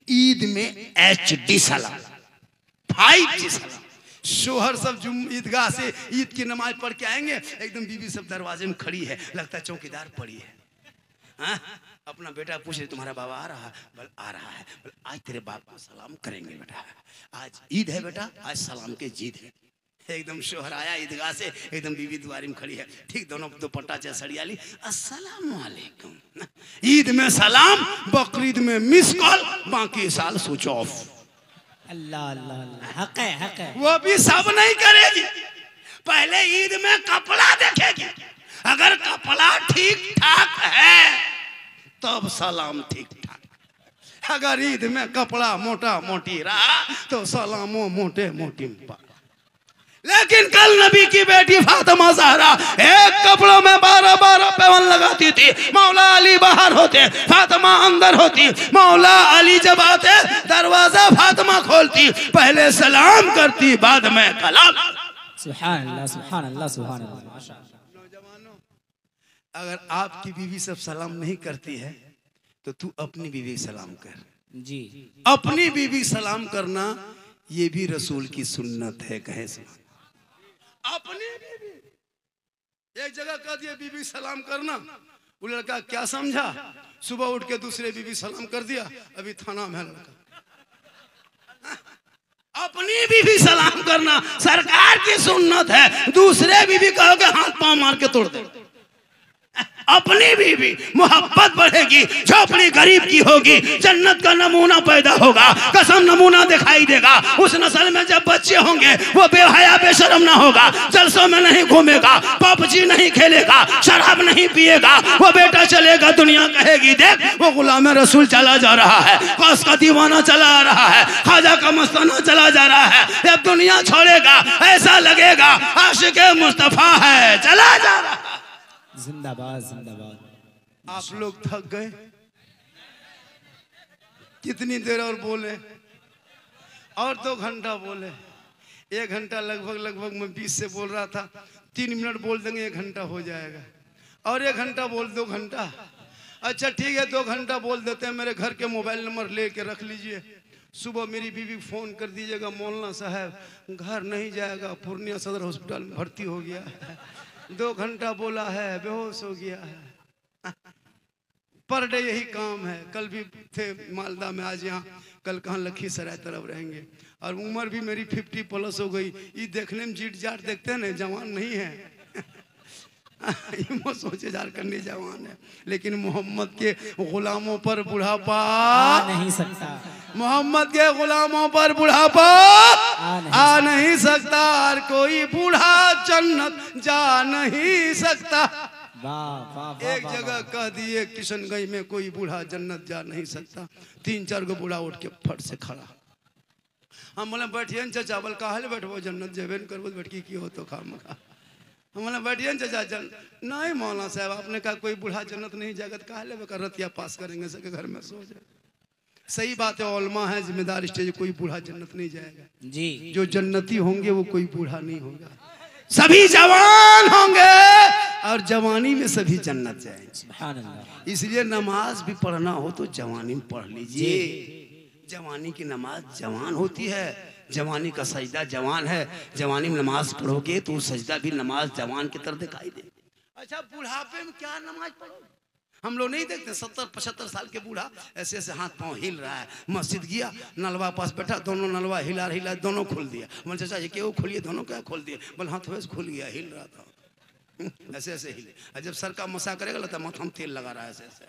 ईद में HD सलाम, 5G सलाम। शोहर सब ईदगाह से ईद की नमाज पढ़ के आएंगे, एकदम बीवी सब दरवाजे में खड़ी है, लगता है चौकीदार पड़ी है। हाँ? अपना बेटा पूछे तुम्हारा बाबा आ रहा है? बोल आ रहा है। बोल आज तेरे बाप को सलाम करेंगे बेटा, आज ईद है बेटा, आज सलाम के जीद है। एकदम शोहर आया ईदगाह से, एकदम बीवी दुआरी में खड़ी है, ठीक दोनों दुपट्टा चसड़िया ली, अस्सलाम वालेकुम। ईद में सलाम, बकरीद में मिस कॉल, बाकी साल स्विच ऑफ। अल्लाह अल्लाह अल्लाह, हक है हक है। वो भी सब नहीं करेगी, पहले ईद में कपड़ा देखेगी, अगर कपड़ा ठीक ठाक है तब सलाम ठीक ठाक। अगर ईद में कपड़ा मोटा मोटी रहा तो सलामो मोटे मोटी। लेकिन कल नबी की बेटी फातिमा ज़हरा एक कपड़ों में 12-12 पैबंद लगाती थी। मौला अली बाहर होते, फातिमा अंदर होती। मौला अली जब आते दरवाजा फातिमा खोलती, पहले सलाम करती, बाद में कलाम। सुभान अल्लाह सुभान अल्लाह सुभान अल्लाह। नौजवानों, अगर आपकी बीवी सब सलाम नहीं करती है तो तू अपनी बीवी सलाम कर। जी, अपनी बीवी सलाम करना ये भी रसूल की सुन्नत है। कहे से अपनी बीवी, एक जगह कह दिए बीवी सलाम करना, वो लड़का क्या समझा, सुबह उठ के दूसरे बीवी सलाम कर दिया, अभी थाना में लड़का। अपनी बीवी सलाम करना सरकार की सुन्नत है, दूसरे बीवी कहोगे हाथ पांव मार के तोड़ दे। अपनी बीवी मोहब्बत बढ़ेगी, झोपड़ी गरीब की होगी, जन्नत का नमूना पैदा होगा, कसम नमूना दिखाई देगा। उस नस्ल में जब बच्चे होंगे वो बेहया बेशरम ना होगा, जलसों में नहीं घूमेगा, पबजी नहीं खेलेगा, शराब नहीं पिएगा, वो बेटा चलेगा दुनिया कहेगी देख वो गुलाम रसूल चला जा रहा है, कौस का दीवाना चला आ रहा है, ख्वाजा का मस्ताना चला जा रहा है। जब दुनिया छोड़ेगा ऐसा लगेगा आशिक मुस्तफा है चला जा रहा है। जिंदाबाद जिंदाबाद। आप लोग थक गए, कितनी देर और बोले? और 2 घंटा बोले। 1 घंटा लगभग मैं 20 से बोल रहा था, 3 मिनट बोल देंगे 1 घंटा हो जाएगा, और 1 घंटा बोल 2 घंटा। अच्छा ठीक है 2 घंटा बोल देते हैं। मेरे घर के मोबाइल नंबर लेके रख लीजिए, सुबह मेरी बीवी फोन कर दीजिएगा, मौलाना साहब घर नहीं जाएगा, पूर्णिया सदर हॉस्पिटल में भर्ती हो गया है, 2 घंटा बोला है, बेहोश हो गया है। पर डे यही काम है। कल भी थे मालदा में, आज यहाँ, कल कहाँ लखीसराय तरफ रहेंगे। और उम्र भी मेरी 50+ हो गई। ये देखने में जीट जाट देखते हैं ना, जवान नहीं है। सोचे झारखंडी जवान है, लेकिन मोहम्मद के गुलामों पर बुढ़ापा आ नहीं सकता, मोहम्मद के गुलामों पर बुढ़ापा आ नहीं सकता, और कोई बूढ़ा जन्नत जा नहीं सकता। एक जगह कह दिए किशनगंज में कोई बूढ़ा जन्नत जा नहीं सकता। 3-4 गो बूढ़ा उठ के फट से खड़ा। हम बोले बैठिए न चाचा। बोल काहे ले बैठबो, जन्नत जेबे न करबो, बैठकी की हो तो खामखा। हम बोले बैठिए न चाचा। नहीं मौलाना साहब आपने कहा कोई बूढ़ा जन्नत नहीं जाएगा, काहे ले कर रतिया पास करेंगे, सके घर में सो जाए। सही बात है, उलमा है जिम्मेदार स्टेज, कोई बूढ़ा जन्नत नहीं जाएगा जी। जो जन्नती होंगे वो कोई बूढ़ा नहीं होगा, सभी जवान होंगे, और जवानी में सभी जन्नत जाएंगे। इसलिए नमाज भी पढ़ना हो तो जवानी में पढ़ लीजिए। जवानी की नमाज जवान होती है, जवानी का सजदा जवान है। जवानी में नमाज पढ़ोगे तो सजदा भी नमाज जवान की तरह दिखाई दे। अच्छा बुढ़ापे में क्या नमाज पढ़ो? हम लोग नहीं देखते 70-75 साल के बूढ़ा ऐसे ऐसे हाथ पांव हिल रहा है, मस्जिद गया, नलवा पास बैठा, दोनों नलवा हिला दोनों खोल दिया। बोले चाचा जी क्यों खोलिए, दोनों क्या खोल दिए? बोले हाथ वैसे खुल गया, हिल रहा था ऐसे ऐसे हिले। और जब सर का मसा करेगा लगता माथा में तेल लगा रहा है ऐसे ऐसे,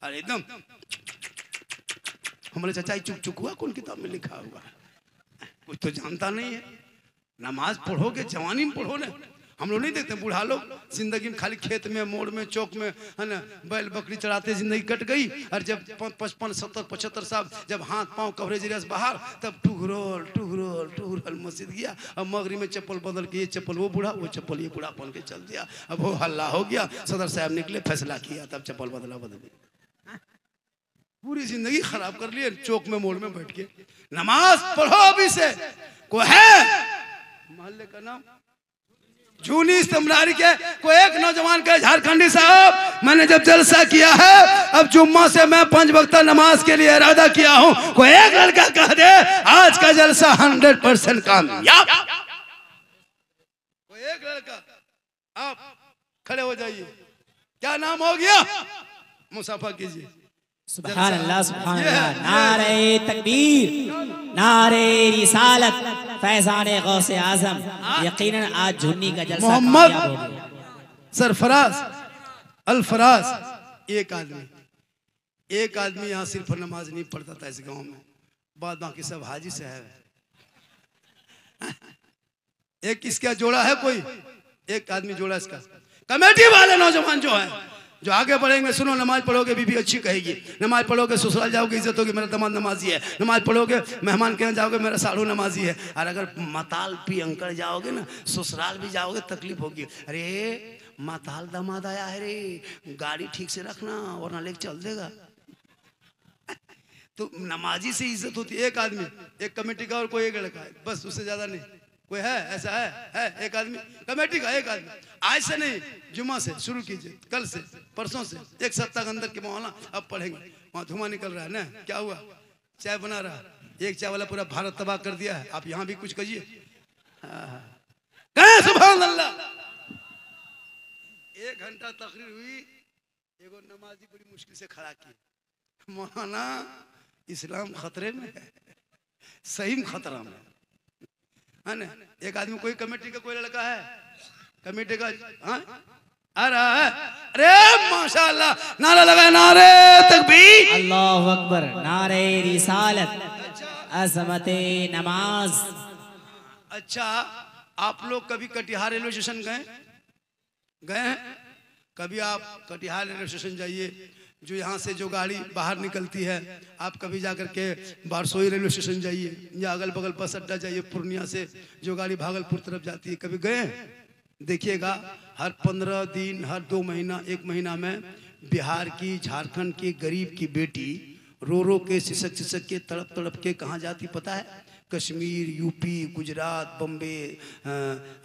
और एकदम। हम बोले चाचा चुक चुक हुआ, कौन किताब में लिखा हुआ? कुछ तो जानता नहीं है। नमाज पढ़ोगे जवानी में पढ़ो ना। हम लोग नहीं देखते बूढ़ा लोग जिंदगी में खाली खेत में, मोड़ में, चौक में, है ना, बैल बकरी चढ़ाते जिंदगी कट गई। और जब 55, 70, 75 साल जब हाथ पांव कवरेज रस बाहर, तब टुघरोल मस्जिद गया, और मगरी में चप्पल बदल के ये चप्पल वो बूढ़ा, वो चप्पल ये बूढ़ा पहन के चल दिया। अब वो हल्ला हो गया, सदर साहब निकले, फैसला किया, तब चप्पल बदली। पूरी जिंदगी खराब कर लिए चौक में मोड़ में बैठ के। नमाज पढ़ो अभी से। को है मोहल्ले का नाम झूनी इस्तेमारी के कोई एक नौजवान कहे झारखंडी साहब मैंने जब जलसा किया है अब जुम्मा से मैं 5 वक्त नमाज के लिए इरादा किया हूं, कोई एक लड़का कह दे आज का जलसा 100% कामयाब। कोई एक लड़का, आप खड़े हो जाइए, क्या नाम हो गया, मुसाफा कीजिए। सुभान अल्लाह सुभान अल्लाह, नारे तकबीर, नारे रिसालत, फैज़ाने गौसे आज़म। यकीनन आज झुन्नी का जलसा मोहम्मद कामयाब हो गया। सरफराज अल्फराज, एक आदमी यहाँ सिर्फ नमाज नहीं पढ़ता था इस गांव में, बाद बाकी सब हाजी साहब है। एक इसका जोड़ा है, कोई एक आदमी जोड़ा इसका। कमेटी वाले नौजवान जो है जो आगे बढ़ेंगे, सुनो, नमाज पढ़ोगे बीबी अच्छी कहेगी, नमाज पढ़ोगे ससुराल जाओगे इज्जत होगी, मेरा दामाद नमाजी है, नमाज पढ़ोगे मेहमान के यहाँ जाओगे मेरा साड़ू नमाजी है। और अगर मताल पी अंकड़ जाओगे ना, ससुराल भी जाओगे तकलीफ होगी, अरे मताल दामाद आया है रे, गाड़ी ठीक से रखना वरना लेके चल देगा। तो नमाजी से इज्जत होती है। एक आदमी, एक कमेटी का और कोई एक लड़का है, बस उससे ज्यादा नहीं कोई है, ऐसा है एक आदमी कमेटी का, एक आदमी। आज से नहीं, जुम्मा से शुरू कीजिए, कल से परसों से 1 सप्ताह के अंदर के मौलाना अब पढ़ेंगे। वहाँ धुआं निकल रहा है ना, क्या हुआ, चाय बना रहा है, एक चाय वाला पूरा भारत तबाह कर दिया है, आप यहाँ भी कुछ करिए। सुभान अल्लाह। 1 घंटा तकरीर हुई, एगो नमाजी बड़ी मुश्किल से खड़ा की, मौलाना इस्लाम खतरे में है, सही में खतरा में है ना। एक आदमी, कोई कमेटी का कोई लड़का है कमेटी का, हाँ आ रहा है, अरे माशाअल्लाह, नारा लगा, नारे तकबीर, अल्लाहु अकबर, नारे रिसालत, अज़मते नमाज। अच्छा, आप लोग कभी कटिहार रेलवे स्टेशन गए हैं? कभी आप कटिहार रेलवे स्टेशन जाइए, जो यहाँ से जो गाड़ी बाहर निकलती है, आप कभी जाकर के बारसोई रेलवे स्टेशन जाइए या अगल बगल बस अड्डा जाइए, पूर्णिया से जो गाड़ी भागलपुर तरफ जाती है, कभी गए? देखिएगा हर 15 दिन, हर 2 महीना, 1 महीना में बिहार की, झारखंड की गरीब की बेटी रो रो के, सिसक के, तड़प तड़प के कहाँ जाती पता है? कश्मीर, यूपी, गुजरात, बम्बे,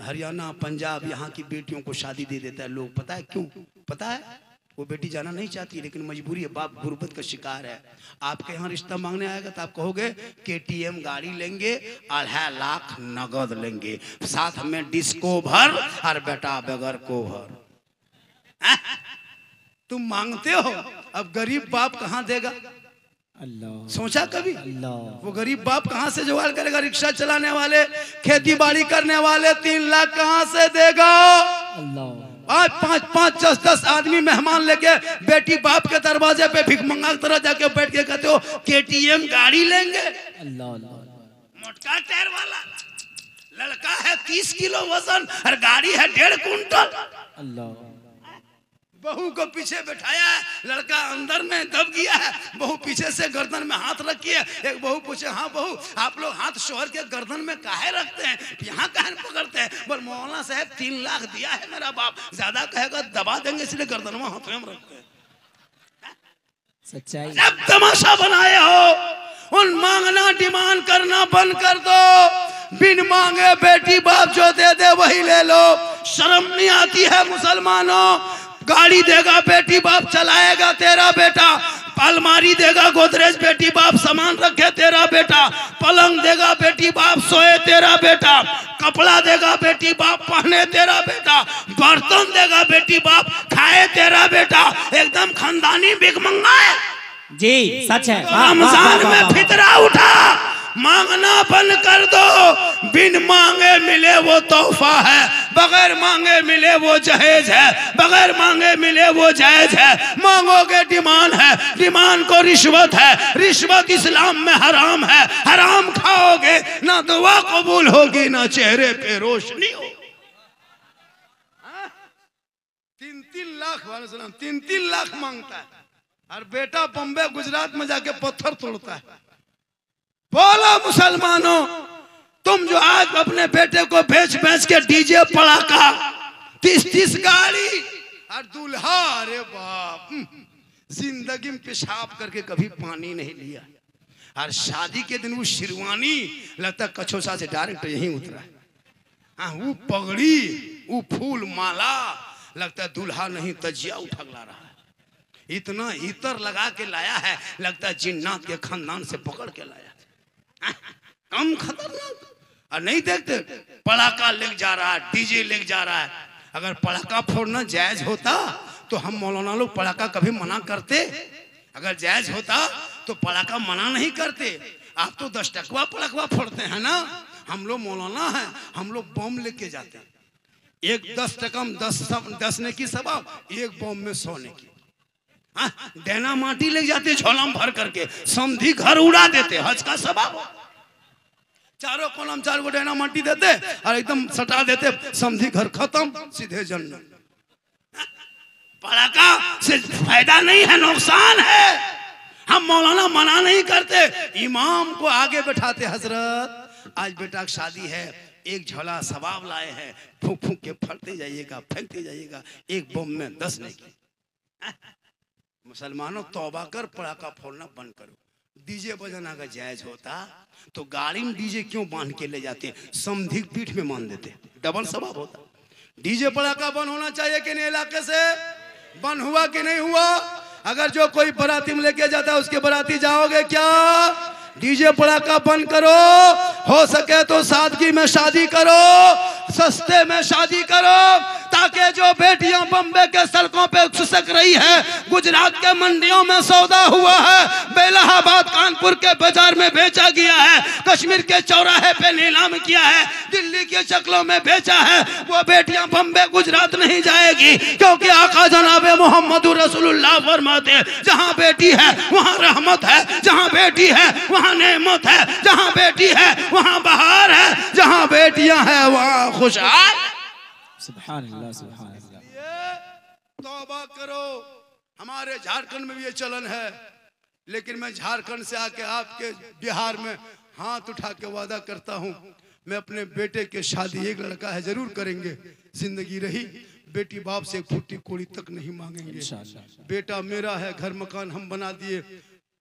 हरियाणा, पंजाब, यहाँ की बेटियों को शादी दे देता है लोग। पता है क्यों? पता है? वो बेटी जाना नहीं चाहती लेकिन मजबूरी है, बाप गुर्बत का शिकार है। आपके यहाँ रिश्ता मांगने आएगा तो आप कहोगे KTM गाड़ी लेंगे, 2.5 लाख नगद लेंगे, साथ में डिस्को भर और बेटा बगैर को भर। तुम मांगते हो, अब गरीब बाप कहाँ देगा? अल्लाह, सोचा कभी? अल्लाह, वो गरीब बाप कहाँ से जुगाड़ करेगा? रिक्शा चलाने वाले, खेती बाड़ी करने वाले 3 लाख कहाँ से देगा? अल्लाह, आज 5-5, 10-10 आदमी मेहमान लेके बेटी बाप के दरवाजे पे भिख मंगा की तरह जाके बैठ के कहते हो KTM गाड़ी लेंगे। अल्लाह, मोटका टायर वाला लड़का है, 30 किलो वजन, और गाड़ी है 1.5 कुंटल। अल्लाह, बहू को पीछे बैठाया है, लड़का अंदर में दब गया है, बहू पीछे से गर्दन में हाथ रखी है। एक बहू पूछे, हाँ बहू, आप लोग हाथ शोहर के गर्दन में काहे रखते हैं, यहाँ काहे पकड़ते हैं? बोल मौलाना साहब 3 लाख दिया है मेरा बाप, ज्यादा कहेगा दबा देंगे इसलिए गर्दन में हाथ में रखते हैं। सच्चाई। जब तमाशा बनाए हो, उन मांगना डिमांड करना बंद कर दो। बिन मांगे बेटी बाप जो दे दे वही ले लो। शर्म नहीं आती है मुसलमानों? गाड़ी देगा बेटी बाप, चलाएगा तेरा बेटा। अलमारी देगा गोदरेज, बेटी बाप सामान रखे तेरा बेटा। पलंग देगा बेटी बाप, सोए तेरा बेटा। कपड़ा देगा बेटी बाप, पहने तेरा बेटा। बर्तन देगा बेटी बाप, खाए तेरा बेटा। एकदम खानदानी भिखमंगा है जी, सच है। रमजान में फितरा उठा, मांगना बंद कर दो। बिन मांगे मिले वो तोहफा है, बगैर मांगे मिले वो जहेज है, बगैर मांगे मिले वो जायज है। मांगोगे डिमांड है, डिमांड को रिश्वत है, रिश्वत इस्लाम में हराम है। हराम खाओगे ना दुआ कबूल होगी ना चेहरे पे रोशनी हो। 3-3 लाख वाले सलाम, 3-3 लाख मांगता है, और बेटा बम्बे गुजरात में जाके पत्थर तोड़ता है। बोलो मुसलमानों, तुम जो आज अपने बेटे को बेच बेच के डीजे पड़ाका, 30-30 गाड़ी और दूल्हा, अरे बाप, जिंदगी में पेशाब करके कभी पानी नहीं लिया, और शादी के दिन वो शेरवानी लगता कछोसा से डायरेक्ट यहीं उतरा। हाँ, वो पगड़ी वो फूल माला लगता है दूल्हा नहीं तजिया उठगला रहा है। इतना इतर लगा के लाया है, लगता है जिन्नात के खानदान से पकड़ के लाया। कम खतरनाक। और नहीं देखते पड़ाका लेके जा रहा है, डीजे लेके जा रहा है। अगर पड़ाका फोड़ना जायज होता तो हम मौलाना लोग पड़ाका कभी मना करते? अगर जायज होता तो पड़ाका मना नहीं करते। आप तो 10 टकवा पड़ाका फोड़ते हैं ना, हम लोग मौलाना हैं, हम लोग बम लेके जाते हैं। एक 10 टका 10 ने की सवाब, एक बम में 100 ने की। देना माटी ले जाते झोला में भर करके, समधी घर उड़ा देते, हज का सवाब। चारों कोलम 4 गो देना माटी देते और एकदम सटा देते, समधी घर खत्म, सीधे जन्नत। पड़ाका से फायदा नहीं है, नुकसान है। हम मौलाना मना नहीं करते, इमाम को आगे बैठाते, हजरत आज बेटा की शादी है, एक झोला सवाब लाए हैं, फूंक फूंक के फटते जाइएगा, फेंकते जाइएगा, एक बम में 10 नहीं की। मुसलमानों तौबा कर, पड़ाका फोड़ना बंद करो। डीजे बजाना अगर जायज होता तो गाड़ी में डीजे क्यों बांध के ले जाते, समधी पीठ में मान देते, डबल सवाब होता। डीजे पड़ाका बंद होना चाहिए कि नहीं, इलाके से बंद हुआ कि नहीं हुआ? अगर जो कोई बाराती में लेके जाता है उसके बाराती जाओगे क्या? डीजे पड़ाका बंद करो, हो सके तो सादगी में शादी करो, सस्ते में शादी करो, ताकि जो बेटियां बम्बे के सड़कों पे सुसक रही है, गुजरात के मंडियों में सौदा हुआ है, बेलाहाबाद कानपुर के बाजार में बेचा गया है, कश्मीर के चौराहे पे नीलाम किया है, दिल्ली के शक्लों में बेचा है, वो बेटियां बम्बे गुजरात नहीं जाएगी, क्योंकि आका जनाब मोहम्मद रसूलुल्लाह फरमाते हैं, जहां बेटी है वहां रहमत है, जहां बेटी है वहां नेमत है, जहां बेटी है वहां बहार है, जहां बेटियां हैं वहां खुशहाल। सुभान अल्लाह, सुभान अल्लाह। तौबा करो। हमारे झारखंड में भी ये चलन है, लेकिन मैं झारखंड से आके आपके बिहार में हाथ उठा के वादा करता हूँ, मैं अपने बेटे के शादी, एक लड़का है जरूर करेंगे, जिंदगी रही बेटी बाप से फुट्टी कोड़ी तक नहीं मांगेंगे। बेटा मेरा है, घर मकान हम बना दिए,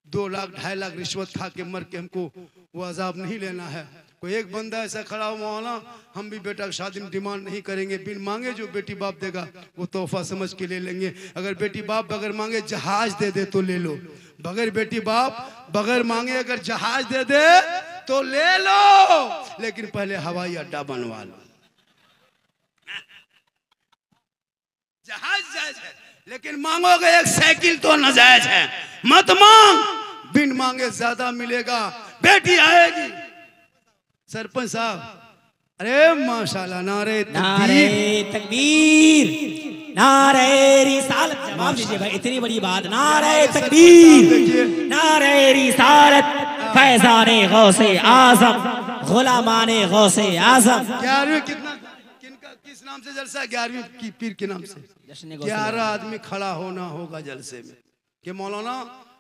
2 लाख 2.5 लाख रिश्वत खा के मर के हमको वो अजाब नहीं लेना है। कोई एक बंदा ऐसा खड़ा हो, मौलाना हम भी बेटा की शादी में डिमांड नहीं करेंगे, बिन मांगे जो बेटी बाप देगा वो तोहफा समझ के ले लेंगे। अगर बेटी बाप बगैर मांगे जहाज दे दे तो ले लो, बगैर बेटी बाप बगैर मांगे अगर जहाज दे दे तो ले लो, लेकिन पहले हवाई अड्डा बनवा लो। जहाज जायज है, लेकिन मांगोगे एक साइकिल तो नाजायज है। मत मांग, बिन मांगे ज्यादा मिलेगा, बेटी आएगी। सरपंच साहब, अरे माशाल्लाह, नारे तकबीर, नारे रिसालत। जवाब दीजिए भाई, इतनी बड़ी बात। नारे तकबीर, नारे रिसालत, फैज़ाने गौसे आज़म, गुलामाने गौसे आज़म। 11वीं किस नाम से जलसा? 11वीं की पीर के नाम से 11 आदमी खड़ा होना होगा जलसे में कि मौलाना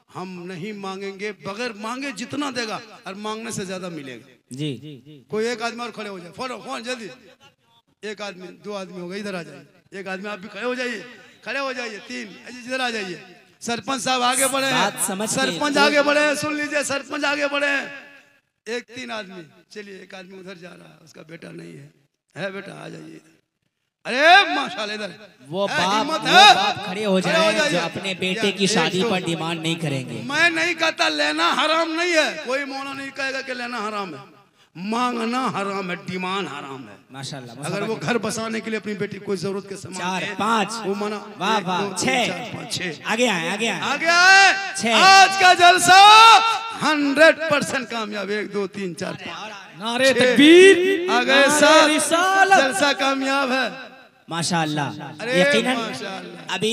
हम नहीं मांगेंगे, बगैर मांगे जितना देगा और मांगने से ज्यादा मिलेगा। जी कोई एक आदमी और खड़े हो जाए, फोन जल्दी, एक आदमी, 2 आदमी हो गए, इधर आ जाइए, एक आदमी आप भी खड़े हो जाइए, खड़े हो जाइए, 3 इधर आ जाइए। सरपंच साहब आगे बढ़े, सरपंच आगे बढ़े, सुन लीजिए, सरपंच आगे बढ़े। 1-3 आदमी, चलिए, एक आदमी उधर जा रहा है, उसका बेटा नहीं है बेटा आ जाइए। अरे माशाल्लाह, इधर वो बाप खड़े हो जाए जो अपने बेटे की शादी पर डिमांड नहीं करेंगे। मैं नहीं कहता लेना हराम नहीं है, कोई मौलाना नहीं कहेगा कि लेना हराम है, मांगना हराम है, डिमांड हराम है। माशाल्लाह, अगर वो घर बसाने के लिए अपनी बेटी कोई जरूरत के सामान 4, 5 वो मना, वाह वाह, 6 आगे आए। आज का जलसा 100% कामयाब। 1 2 3 4 5 नारे तकबीर, आ गए सब, जलसा कामयाब है माशाल्लाह। यकीनन अभी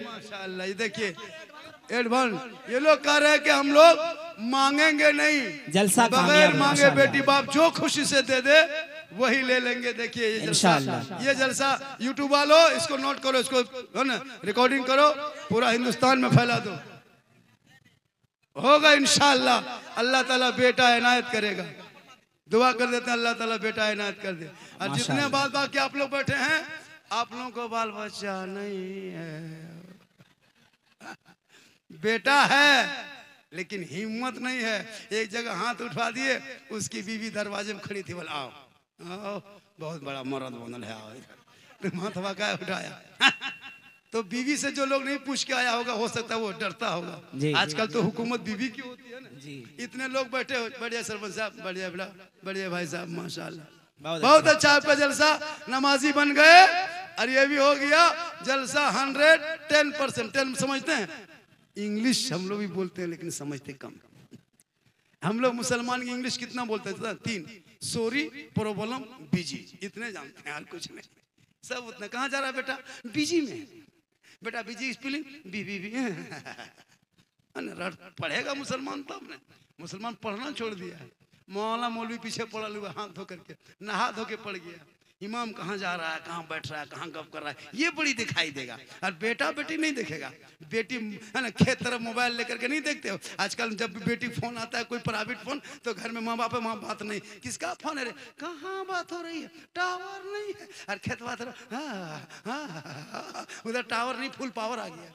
माशाल्लाह। ये देखिए एडवांस, ये लोग कह रहे हैं कि हम लोग मांगेंगे नहीं, जलसा बगैर मांगे बेटी बाप जो खुशी से दे दे वही ले लेंगे। देखिए ये जलसा यूट्यूब वालों इसको नोट करो, इसको है ना रिकॉर्डिंग करो, पूरा हिंदुस्तान में फैला दो, होगा इंशाअल्लाह। अल्लाह ताला बेटा इनायत करेगा, दुआ कर देते हैं अल्लाह ताला बेटा इनायत कर दे। और जितने बाल बाकी आप लोग बैठे हैं, आप लोगों को बाल बच्चा नहीं है, बेटा है लेकिन हिम्मत नहीं है। एक जगह हाथ उठा दिए, उसकी बीवी दरवाजे में खड़ी थी, बोला आओ बहुत बड़ा मर्द बनल है, माथवा का उठाया। तो बीवी से जो लोग नहीं पूछ के आया होगा, हो सकता है वो डरता होगा। आजकल तो हुकूमत बीवी की होती है ना जी। इतने लोग बैठे हो, बढ़िया सरपंच साहब, बढ़िया बड़ा बढ़िया भाई साहब, माशाल्लाह बहुत अच्छा आपका जलसा, नमाजी बन गए और ये भी हो गया जलसा 110%। 10 समझते हैं इंग्लिश, हम लोग भी बोलते हैं लेकिन समझते कम। हम लोग मुसलमान की इंग्लिश कितना बोलते हैं? 3, सॉरी, प्रॉब्लम, बिजी, इतने जानते हैं, और कुछ नहीं। सब उतना। कहाँ जा रहा है बेटा? बिजी में। बेटा बिजी स्पेलिंग बी पढ़ेगा मुसलमान तब ने। मुसलमान पढ़ना छोड़ दिया है। मौला मौलवी पीछे पड़ा हुआ, हाथ धो करके, नहा धो के पड़ गया। इमाम कहाँ जा रहा है, कहाँ बैठ रहा है, कहाँ गप कर रहा है, ये बड़ी दिखाई देगा। और बेटा बेटी नहीं देखेगा। बेटी है ना, खेत तरफ मोबाइल लेकर के नहीं देखते हो आजकल। जब भी बेटी फोन आता है, कोई प्राइवेट फोन, तो घर में माँ बाप है, माँ बात नहीं, किसका फोन है रे, कहाँ बात हो रही है, टावर नहीं है। और खेत बात उधर टावर नहीं, फुल पावर आ गया।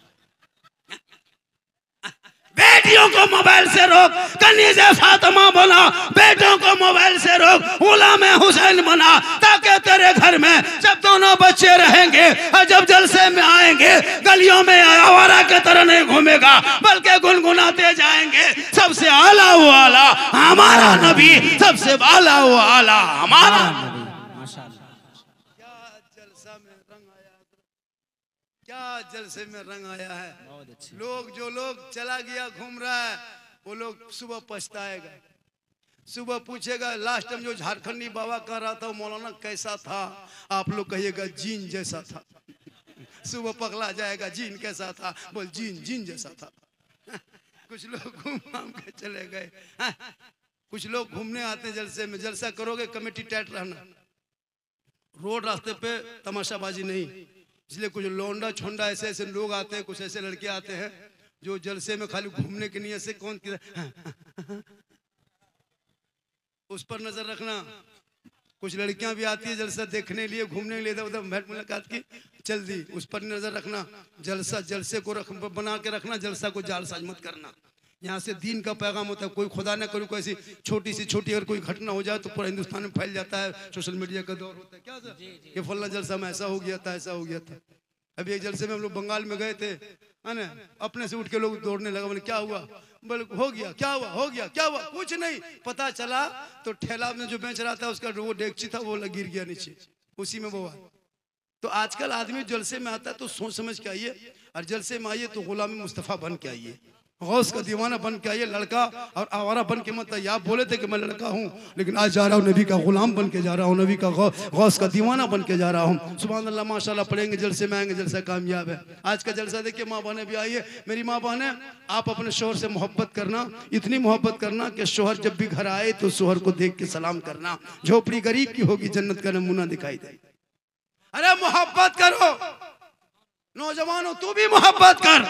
बेटियों को मोबाइल से रोक, कनीज़े फातिमा बना। बेटों को मोबाइल से रोक, गुलाम हुसैन बना, ताकि तेरे घर में जब दोनों बच्चे रहेंगे और जब जलसे में आएंगे, गलियों में आवारा की तरह नहीं घूमेगा, बल्कि गुनगुनाते जाएंगे, सबसे आला वो आला हमारा नबी, सबसे आला वो आला हमारा नबी। क्या जलसे में रंग आया है। लोग जो लोग चला गया घूम रहा है, वो लोग सुबह पछताएगा। सुबह पूछेगा लास्ट टाइम जो झारखंडी बाबा कह रहा था मौलाना कैसा था, आप लोग कहिएगा जीन जैसा था। सुबह पगला जाएगा, जीन कैसा था, बोल जीन जैसा था। कुछ लोग घूम घाम के चले गए। कुछ लोग घूमने आते जलसे में। जलसा करोगे कमेटी टाइट रहना, रोड रास्ते पे तमाशाबाजी नहीं। इसलिए कुछ लौंडा छोंडा ऐसे ऐसे लोग आते हैं, कुछ ऐसे लड़के आते हैं जो जलसे में खाली घूमने की नियत से कौन उस पर नजर रखना। कुछ लड़कियां भी आती है जलसा देखने लिए, घूमने के लिए, उधर भेंट मुलाकात की चल दी, उस पर नजर रखना। जलसा जलसे को बना के रखना, जलसा को जालसाज मत करना। यहाँ से दीन का पैगाम होता है। कोई खुदा न करे कोई ऐसी छोटी सी छोटी अगर कोई घटना हो जाए तो पूरा हिंदुस्तान में फैल जाता है। सोशल मीडिया का दौर होता है, क्या सर ये फलना जलसा में ऐसा हो गया था, ऐसा हो गया था। अभी एक जलसे में हम लोग बंगाल में गए थे, है ना, अपने से उठ के लोग दौड़ने लगा। बोले क्या हुआ? बोले हो गया, क्या हुआ, हो गया, क्या हुआ, कुछ नहीं। पता चला तो ठेला में जो बेच रहा था उसका वो डेगची था, वो गिर गया नीचे, उसी में वो। तो आजकल आदमी जलसे में आता है तो सोच समझ के आइए, और जलसे में आइए तो गुलाम मुस्तफ़ा बन के आइए, गौस का दीवाना बन के आइए। लड़का और आवारा बन के मत आइए। आप बोले थे कि मैं लड़का हूँ, लेकिन आज जा रहा हूँ नबी का गुलाम बन के जा रहा हूँ, नबी का गौस का दीवाना बन के जा रहा हूँ। सुभान अल्लाह, माशाल्लाह पढ़ेंगे जलसे में आएंगे, जलसा कामयाब है। आज का जलसा देखिए, माँ बहने भी आइए। मेरी माँ बहने, आप अपने शोहर से मोहब्बत करना, इतनी मोहब्बत करना कि शोहर जब भी घर आए तो शोहर को देख के सलाम करना। झोपड़ी गरीब की होगी, जन्नत का नमूना दिखाई दे। अरे मोहब्बत करो नौजवानों, तू भी मोहब्बत कर,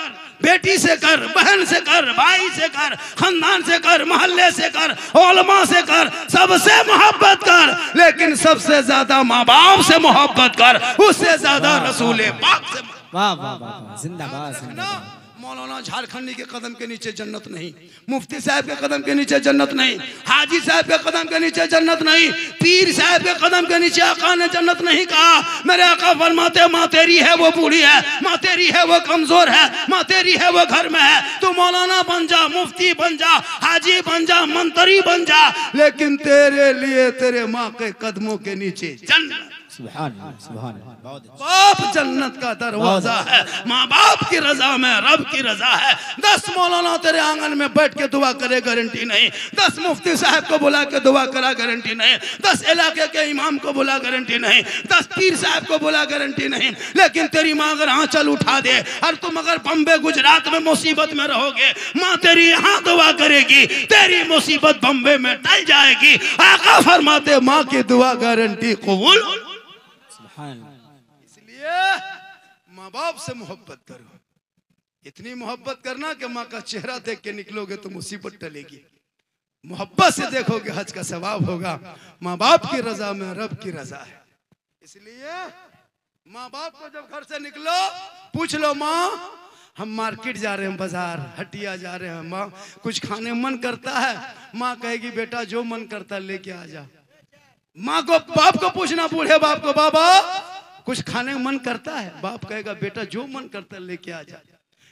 बेटी से कर, बहन से कर, भाई से कर, खानदान से कर, मोहल्ले से कर, उलमा से कर, सबसे मोहब्बत कर। लेकिन सबसे ज्यादा माँ बाप से मोहब्बत कर, उससे ज्यादा रसूल पाक से। वाह वाह वाह, जिंदाबाद। मौलाना झारखंडी के कदम के नीचे जन्नत नहीं, मुफ्ती साहब के कदम के नीचे जन्नत नहीं, हाजी साहब के कदम के नीचे जन्नत नहीं, पीर साहब के कदम के नीचे आका ने जन्नत नहीं कहा। मेरे आका फरमाते माँ तेरी है वो बूढ़ी है, माँ तेरी है वो कमजोर है, माँ तेरी है वो घर में है। तू मौलाना बन जा, मुफ्ती बन जा, हाजी बन जा, मंत्री बन जा, लेकिन तेरे लिए तेरे माँ के कदमों के नीचे जन्नत। सुभान सुभान। बाप जन्नत का दरवाजा है, माँ बाप की रजा में रब की रजा है। 10 मौलाना तेरे आंगन में बैठ के दुआ करे, गारंटी नहीं। 10 मुफ्ती साहब को बुला के दुआ करा, गारंटी नहीं। 10 इलाके के इमाम को बुला, गारंटी नहीं। 10 पीर साहब को बुला, गारंटी नहीं। लेकिन तेरी माँ अगर आंचल उठा दे और तुम अगर बम्बे गुजरात में मुसीबत में रहोगे, माँ तेरी यहाँ दुआ करेगी, तेरी मुसीबत बम्बे में टल जाएगी। आका फरमाते माँ की दुआ गारंटी कबूल। इसलिए माँ बाप से मोहब्बत करो, इतनी मोहब्बत करना कि माँ का चेहरा देख के निकलोगे तो मुसीबत टलेगी। मोहब्बत से देखोगे हज का सवाब होगा। माँ बाप की रजा में रब की रजा है। इसलिए माँ बाप को जब घर से निकलो पूछ लो, माँ हम मार्केट जा रहे हैं, बाजार हटिया जा रहे हैं, माँ कुछ खाने मन करता है। माँ कहेगी बेटा जो मन करता है लेके आ जा। माँ को बाप को पूछना, बूढ़े बाप को, बाबा कुछ खाने का मन करता है? बाप कहेगा बेटा जो मन करता है लेके आ जा।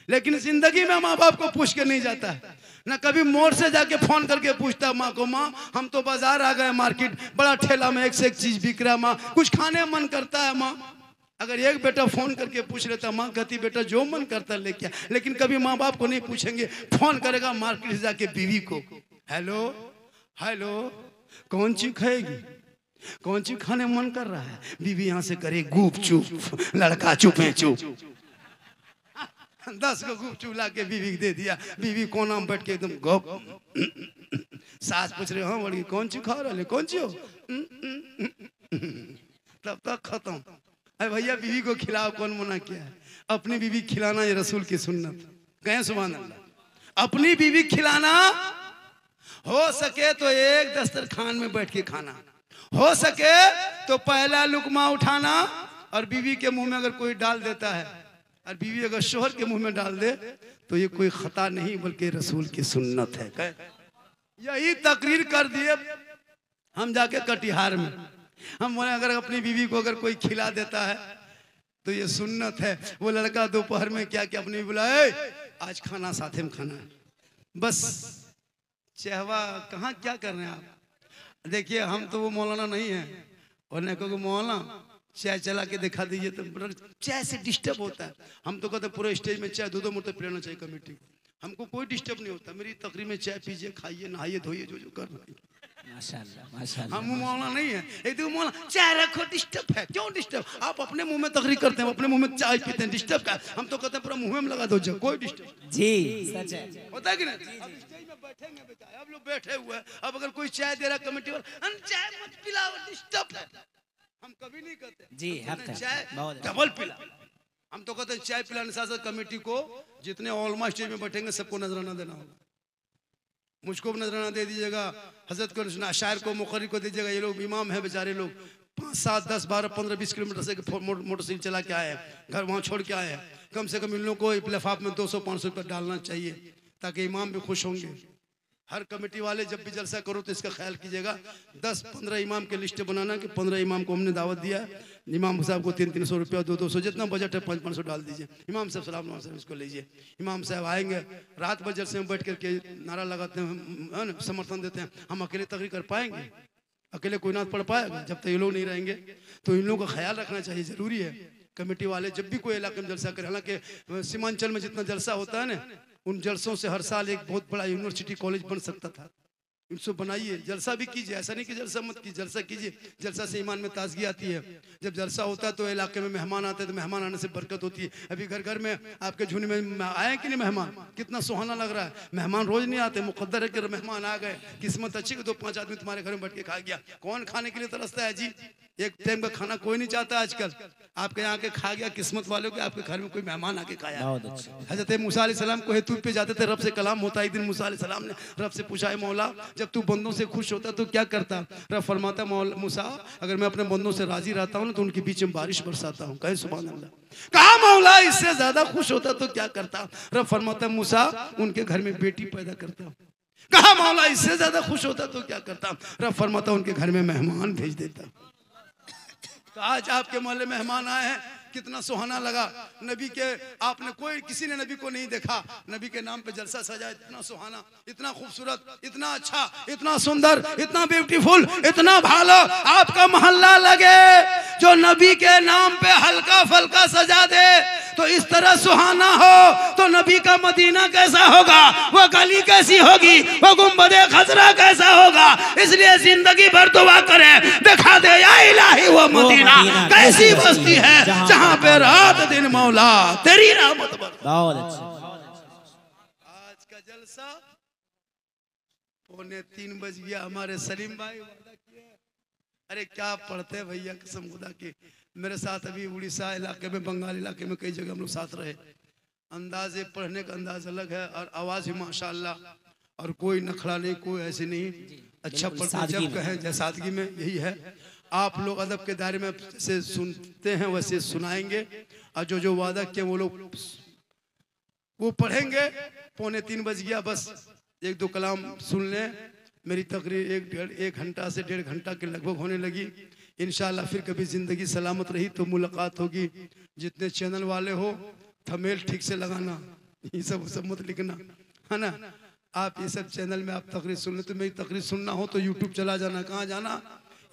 लेकिन जिंदगी में माँ बाप को पूछ के नहीं जाता है। ना कभी मोड़ से जाके फोन करके पूछता माँ को, माँ हम तो बाजार आ गए, मार्केट बड़ा ठेला में एक से एक चीज बिक रहा है, माँ कुछ खाने में मन करता है माँ। अगर एक बेटा फोन करके पूछ लेता, माँ कहती बेटा जो मन करता है लेके आ। लेकिन कभी माँ बाप को नहीं पूछेंगे, फोन करेगा मार्केट से जाके बीवी को, हेलो हेलो कौन चीज खाएगी, कौन चीज खाने मन कर रहा है? बीवी यहाँ से करे गुप चुप, लड़का चुपे चुप। 10 को गुप चुप ला के बीवी दे दिया। बीवी कोना में बैठ के एकदम गप। सास पूछ रहे हाँ बड़ी कौन चीज खा रहे, कौन चीज हो? तब तक खत्म। अरे भैया बीवी को खिलाओ, कौन मना किया है? अपनी बीवी खिलाना ये रसूल की सुन्नत। कहें सुभान अल्लाह। अपनी बीवी खिलाना, हो सके तो एक दस्तरखान में बैठ के खाना, हो सके तो पहला लुकमा उठाना, और बीवी के मुंह में अगर कोई डाल देता है, और बीवी अगर शोहर के मुंह में डाल दे तो ये कोई खता नहीं बल्कि रसूल की सुन्नत है। यही तकरीर कर दिए हम जाके कटिहार में। हम बोले अगर अपनी बीवी को अगर कोई खिला देता है तो ये सुन्नत है। वो लड़का दोपहर में क्या क्या अपनी बुलाए, आज खाना साथे में खाना है, बस चहवा कहाँ क्या कर रहे हैं आप? देखिए हम तो वो मौलाना नहीं है, और न को मौलाना चाय चला के दिखा दीजिए तो चाय से डिस्टर्ब होता है। हम तो कहते पूरे स्टेज में चाय 2-2 मुर्ते पिलाना चाहिए कमेटी को। हमको कोई डिस्टर्ब नहीं होता। मेरी तकरीर में चाय पीजिए, खाइए, नहाइए, धोइए, जो जो कर रहे हैं। माशाल्लाह माशाल्लाह। हम मौलाना नहीं है। एक दिन मौलाना चाय रखो, डिस्टर्ब है। क्यों डिस्टर्ब? आप अपने मुंह में तकरीर करते हैं, अपने मुंह में चाय पीते हैं, डिस्टर्ब का? हम तो कहते हैं पूरा मुंह में लगा दो, कोई डिस्टर्ब जी सच है। होता है कि नहीं? अब स्टेज में बैठेंगे बेटा, अब लोग बैठे हुए हैं, अब अगर कोई चाय दे रहा कमेटी वाला, चाय मत पिलाओ, डिस्टर्ब है, हम कभी नहीं कहते जी। चाय डबल पिला। हम तो कहते हैं चाय पिलाने साथ कमेटी को जितने ओलमा स्टेज में बैठेंगे सबको नजराना देना होगा। मुझको भी नजराना दे दीजिएगा, हजरत को, शायर को, मुखरी को दीजिएगा। ये लोग इमाम है बेचारे लोग, 5, 7, 10, 12, 15, 20 किलोमीटर से मोटरसाइकिल चला के आए हैं, घर वहाँ छोड़ के आए हैं। कम से कम इन लोगों को लिफाफ में 200-500 रुपये डालना चाहिए ताकि इमाम भी खुश होंगे। हर कमेटी वाले जब भी जलसा करो तो इसका ख्याल कीजिएगा, 10-15 इमाम के लिस्ट बनाना कि 15 इमाम को हमने दावत दिया है, इमाम साहब को 300-300 रुपया, 200-200 जितना बजट है 500-500 डाल दीजिए। इमाम साहब सलाम साहब इसको लीजिए। इमाम साहब आएंगे, रात भर जलसे में बैठ करके नारा लगाते हैं, समर्थन देते हैं। हम अकेले तकरीर कर पाएंगे? अकेले कोई नात पढ़ पाएगा? जब तक ये लोग नहीं रहेंगे तो इन लोगों का ख्याल रखना चाहिए, जरूरी है। कमेटी वाले जब भी कोई इलाके में जलसा करें, हालांकि सीमांचल में जितना जलसा होता है ना, उन जलसों से हर साल एक बहुत बड़ा यूनिवर्सिटी कॉलेज बन सकता था। इनको बनाइए, जलसा भी कीजिए, ऐसा नहीं कि जलसा मत कीजिए, जलसा कीजिए। जलसा से ईमान में ताजगी आती है। जब जलसा होता है तो इलाके में मेहमान आते हैं, तो मेहमान आने से बरकत होती है। अभी घर घर में आपके झुंड में आए कि नहीं मेहमान? कितना सुहाना लग रहा है। मेहमान रोज नहीं आते, मुकद्दर है कि मेहमान आ गए, किस्मत अच्छी कि 2-5 आदमी तुम्हारे घर में बैठ के खा गया। कौन खाने के लिए तरसता है जी? एक टाइम का खाना कोई नहीं चाहता आजकल। आपके यहाँ के खा गया, किस्मत वालों के आपके घर में कोई मेहमान आके खाया। हजरत मूसा अलैहिस्सलाम को हेतूब पे जाते थे, रब से कलाम होता। एक दिन मूसा अलैहिस्सलाम ने रब से पूछा, है मौला जब तू बंदों से खुश होता तो क्या करता? रब फरमाता, मूसा अगर मैं अपने बंदों से राजी रहता हूँ ना तो उनके बीच में बारिश बरसाता हूँ। कहे सुभान अल्लाह। कहा मौला इससे ज्यादा खुश होता तो क्या करता? रब फरमाता, मूसा उनके घर में बेटी पैदा करता हूँ। कहा मौला इससे ज्यादा खुश होता तो क्या करता? रब फरमाता, उनके घर में मेहमान भेज देता। आज आपके मोहल्ले मेहमान आए हैं, कितना सुहाना लगा। नबी के आपने कोई किसी ने नबी को नहीं देखा, नबी के नाम पे जलसा सजा, इतना सुहाना, इतना खूबसूरत, इतना अच्छा, इतना सुंदर, इतना ब्यूटीफुल, इतना भालो आपका मोहल्ला लगे जो नबी के नाम पे हल्का फल्का सजा दे तो इस तरह सुहाना हो तो नबी का मदीना कैसा होगा, वो गली कैसी होगी, वो गुंबदे खजरा कैसा होगा। इसलिए जिंदगी भर दुआ करें, दिखा दे या इलाही वो मदीना कैसी बस्ती है जहाँ पे रात दिन मौला तेरी रहमत बरसे। बहुत अच्छा। आज का जलसा 2:45 बज गया। हमारे सलीम भाई वादा किए, अरे क्या पढ़ते भैया, कसम खुदा की। मेरे साथ अभी उड़ीसा इलाके में, बंगाल इलाके में कई जगह हम लोग साथ रहे। अंदाजे पढ़ने का अंदाज अलग है और आवाज भी माशाल्लाह, और कोई नखरा नहीं, कोई ऐसे नहीं, अच्छा पढ़ते जब कहें जैसे सादगी में। यही है, आप लोग अदब के दायरे में से सुनते हैं वैसे सुनाएंगे, और जो जो वादा किए वो लोग वो पढ़ेंगे। 2:45 बज गया, बस 1-2 कलाम सुन लें, मेरी तकरीर एक घंटा से 1.5 घंटा के लगभग होने लगी। इंशाल्लाह फिर कभी ज़िंदगी सलामत रही तो मुलाकात होगी। जितने चैनल वाले हो थंबनेल ठीक से लगाना, ये सब मत लिखना, है ना। आप ये सब चैनल में आप तकरीर सुन ले, तो मेरी तकरीर सुनना हो तो यूट्यूब चला जाना। कहाँ जाना?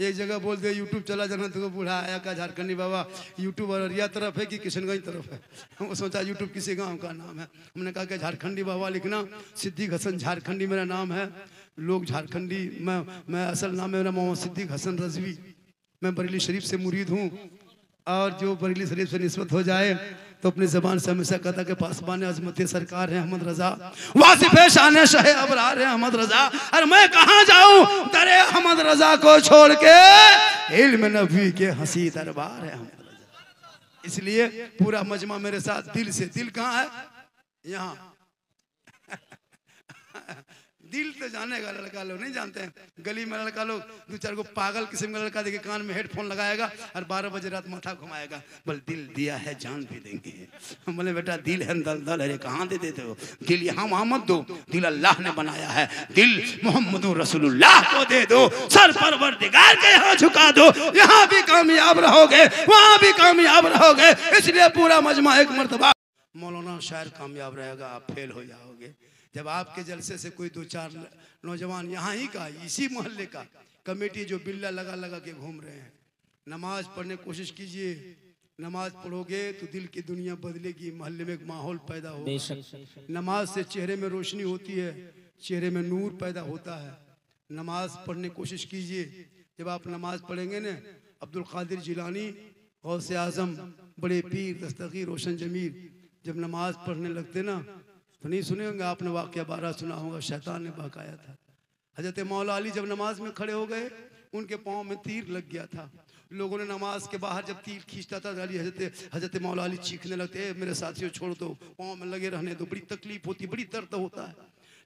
एक जगह बोल दे यूट्यूब चला जाना, तो बूढ़ा आया का झारखंडी बाबा यूट्यूब अररिया तरफ है कि किशनगंज तरफ है। वो सोचा यूट्यूब किसी गांव का नाम है। हमने कहा कि झारखंडी बाबा लिखना, सिद्दीक हसन झारखंडी मेरा नाम है। लोग झारखंडी, मैं असल नाम है मेरा मोहम्मद सिद्दीक हसन रजवी। मैं बरेली शरीफ से मुरीद हूँ, और जो बरेली शरीफ से निस्बत हो जाए तो अपनी जबान से हमेशा कहता कि पासबान अजमत सरकार है अहमद रजा, वासिफ शान शह अबरार है अहमद रजा। और मैं कहाँ जाऊँ दरे अहमद रजा को छोड़ के, इल्म नबी के हंसी दरबार है अहमद रजा। इसलिए पूरा मजमा मेरे साथ दिल से। दिल कहाँ है? यहाँ। दिल तो जाने का लड़का लोग नहीं जानते हैं। गली में लड़का लोग 2-4 को पागल किस्म का लड़का देखे कान में हेडफोन लगाएगा और 12 बजे रात माथा घुमाएगा, बोल दिल दिया है जान भी देंगे। हम बोले बेटा दिल है दल है, कहाँ दे देते हो? दिल यहाँ वहाँ मत दो, दिल अल्लाह ने बनाया है। दिल मोहम्मद रसूलुल्लाह को दे दो, सर परवरदिगार के यहाँ झुका दो। यहाँ भी कामयाब रहोगे, वहाँ भी कामयाब रहोगे। इसलिए पूरा मजमा एक मर्तबा मौलाना शायर कामयाब रहेगा, आप फेल हो जाओगे। जब आपके जलसे से कोई 2-4 नौजवान यहाँ ही का, इसी मोहल्ले का कमेटी जो बिल्ला लगा लगा के घूम रहे हैं, नमाज पढ़ने की कोशिश कीजिए। नमाज पढ़ोगे तो दिल की दुनिया बदलेगी, मोहल्ले में एक माहौल पैदा होगा। नमाज से चेहरे में रोशनी होती है, चेहरे में नूर पैदा होता है। नमाज पढ़ने की कोशिश कीजिए। जब आप नमाज पढ़ेंगे न, अब्दुल कादिर जिलानी, गौसे आजम, बड़े पीर दस्तगीर रोशन जमीर जब नमाज पढ़ने लगते ना, तो नहीं सुने होंगे आपने वाक़या 12 सुना होगा, शैतान ने बहकाया था। हजरत मौला अली जब नमाज में खड़े हो गए, उनके पाँव में तीर लग गया था। लोगों ने नमाज के बाहर जब तीर खींचता था, हजरत मौला अली चीखने लगते, मेरे साथियों छोड़ दो, पाँव में लगे रहने दो, बड़ी तकलीफ होती, बड़ी दर्द होता है।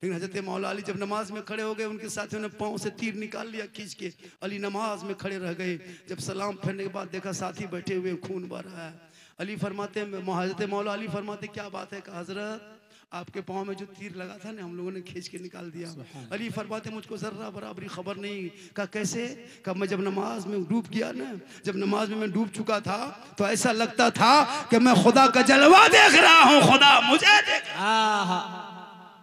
लेकिन हजरत मौला अली जब नमाज में खड़े हो गए, उनके साथियों ने पाँव से तीर निकाल लिया खींच के। अली नमाज में खड़े रह गए। जब सलाम फेरने के बाद देखा साथी बैठे हुए, खून बह रहा है। अली फरमाते, हजरत मौला अली फरमाते, क्या बात है? कहा हजरत आपके पाँव में जो तीर लगा था ना, हम लोगों ने खींच के निकाल दिया। अली फरमाते, मुझको जर्रा बराबरी खबर नहीं। कहा कैसे? कहा मैं जब नमाज में डूब गया ना, जब नमाज में मैं डूब चुका था, तो ऐसा लगता था कि मैं खुदा का जलवा देख रहा हूँ, खुदा मुझे देख।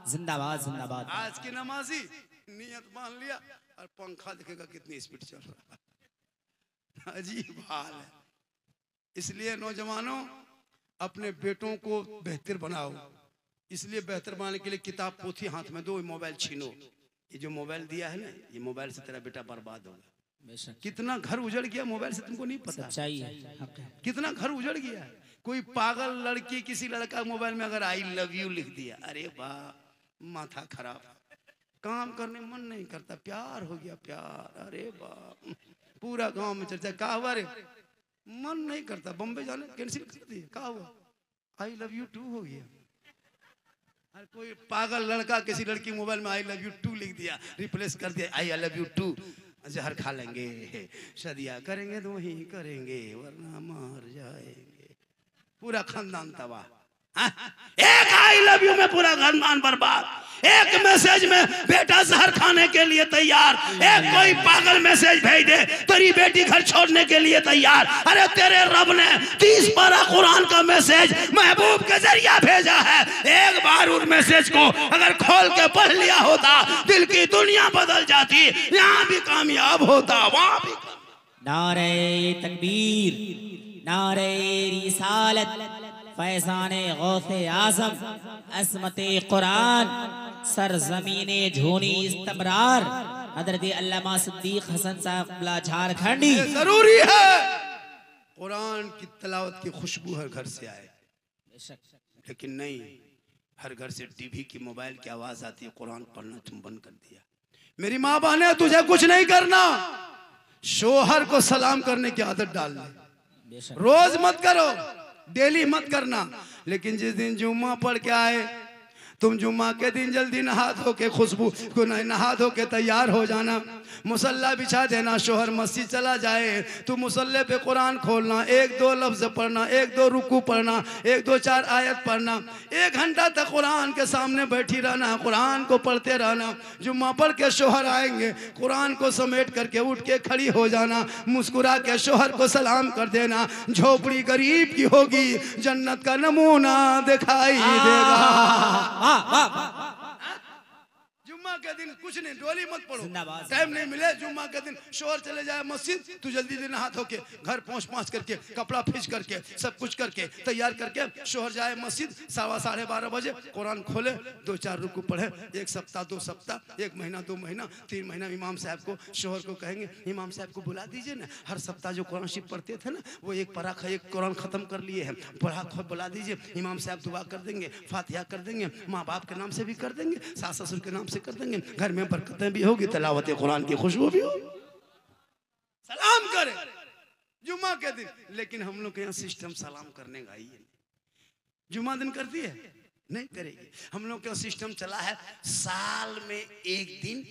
जिंदाबाद जिंदाबाद। आज की नमाजी नियत मान लिया और पंखा देखेगा कितनी स्पीड चल रहा है। अजीब हाल है। इसलिए नौजवानों, अपने बेटों को बेहतर बनाओ। इसलिए बेहतर बनाने के लिए किताब पोथी हाथ में दो, मोबाइल छीनो। ये जो मोबाइल दिया है ना, ये मोबाइल से तेरा बेटा बर्बाद होगा। कितना घर उजड़ गया मोबाइल से, तुमको नहीं पता। कितना घर उजड़ गया। कोई पागल लड़की किसी लड़का मोबाइल में अगर आई लव यू लिख दिया, अरे वाह, माथा खराब, काम करने मन नहीं करता, प्यार हो गया प्यार, अरे वाह, पूरा गांव में चर्चा। कहा हुआ रे, मन नहीं करता, बम्बे जाने कैंसिल कर दिया। कहा हुआ आई लव यू टू हो गया। हर कोई पागल लड़का किसी लड़की मोबाइल में आई लव यू टू लिख दिया, रिप्लेस कर दिया आई लव यू टू। जहर खा लेंगे, शादियां करेंगे तो वही करेंगे, वरना मार जाएंगे। पूरा खानदान तबाह। एक आई लव यू में पूरा खानदान बर्बाद। एक मैसेज में बेटा जहर खाने के लिए तैयार। एक कोई पागल मैसेज भेज दे, तेरी बेटी घर छोड़ने के लिए तैयार। अरे तेरे रब ने 30 पारा कुरान का मैसेज महबूब के जरिया भेजा है। एक बार उस मैसेज को अगर खोल के पढ़ लिया होता, दिल की दुनिया बदल जाती, यहाँ भी कामयाब होता, वहाँ भी। नारे तकबीर, नारे रिसालत, फैज़ाने गौसे आज़म, असमते कुरान, सरज़मीने झोनी इस्तमरार, हज़रत अल्लामा सिद्दीक हसन साहब झारखंडी। जरूरी है कुरान की तिलावत की खुशबू हर घर से आए, लेकिन नहीं, हर घर से टीवी की मोबाइल की आवाज आती है, कुरान पढ़ना तुम बंद कर दिया। मेरी माँ बहने, तुझे कुछ नहीं करना, शोहर को सलाम करने की आदत डाल ले। रोज मत करो, डेली मत करना, लेकिन जिस दिन जुम्मा पढ़ के आए तुम जुम्मा के दिन जल्दी नहा धो के खुशबू को नहा धो के तैयार हो जाना, मुसल्ला बिछा देना, शोहर मस्जिद चला जाए, तू मुसल्ले पे कुरान खोलना, एक दो लफ्ज पढ़ना, एक दो रुकू पढ़ना, एक दो चार आयत पढ़ना, 1 घंटा तक कुरान के सामने बैठी रहना, कुरान को पढ़ते रहना। जुम्मा पढ़ के शोहर आएंगे, कुरान को समेट करके उठ के खड़ी हो जाना, मुस्कुरा के शोहर को सलाम कर देना। झोपड़ी गरीब की होगी, जन्नत का नमूना दिखाई देगा। जुम्मा के दिन कुछ नहीं, डोली मत पड़ो, टाइम नहीं मिले, जुम्मा के दिन शोहर चले जाए मस्जिद, तू जल्दी जल्दी नहा धो के घर पहुँच करके कपड़ा फिच करके सब कुछ करके तैयार करके शोहर जाए मस्जिद, 12:15 बजे कुरान खोले, 2-4 रुकू पढ़े, 1 सप्ताह 2 सप्ताह 1 महीना 2 महीना 3 महीना इमाम साहब को शोहर को कहेंगे इमाम साहब को बुला दीजिए ना, हर सप्ताह जो कुरान शरीफ पढ़ते थे ना वो एक कुरान खत्म कर लिए हैं, पढ़ा बुला दीजिए, इमाम साहब दुआ कर देंगे, फातिहा कर देंगे, माँ बाप के नाम से भी कर देंगे, सास ससुर के नाम से कर देंगे, घर में बरकतें भी होगी, तिलावत कुरान की खुशबू भी होगी। सलाम करें जुम्मा के दिन, लेकिन हम लोग के यहाँ सिस्टम सलाम करने का ही है। जुम्मा दिन करती है नहीं करेगी। हम लोग का सिस्टम चला है साल में 1 दिन